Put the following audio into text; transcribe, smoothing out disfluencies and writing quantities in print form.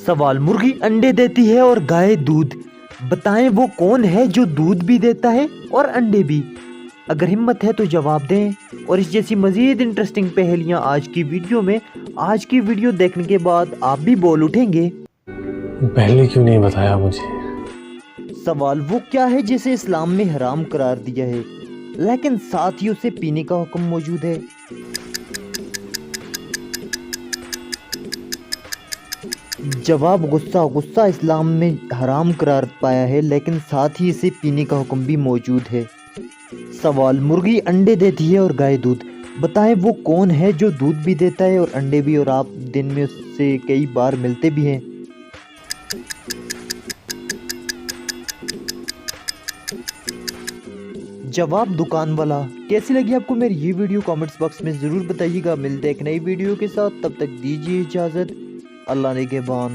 सवाल, मुर्गी अंडे देती है और गाय दूध, बताएं वो कौन है जो दूध भी देता है और अंडे भी। अगर हिम्मत है तो जवाब दें। और इस जैसी मज़ीद इंटरेस्टिंग पहेलियां आज की वीडियो में। आज की वीडियो देखने के बाद आप भी बोल उठेंगे, पहले क्यों नहीं बताया मुझे। सवाल, वो क्या है जिसे इस्लाम में हराम करार दिया है लेकिन साथ ही उसे पीने का हुक्म मौजूद है। जवाब, गुस्सा। गुस्सा इस्लाम में हराम करार पाया है लेकिन साथ ही इसे पीने का हुक्म भी मौजूद है। सवाल, मुर्गी अंडे देती है और गाय दूध, बताएं वो कौन है जो दूध भी देता है और अंडे भी, और आप दिन में उससे कई बार मिलते भी हैं। जवाब, दुकान वाला। कैसी लगी आपको मेरी ये वीडियो कमेंट्स बॉक्स में ज़रूर बताइएगा। मिलते हैं एक नई वीडियो के साथ, तब तक दीजिए इजाज़त। अल्लाह निगहबान।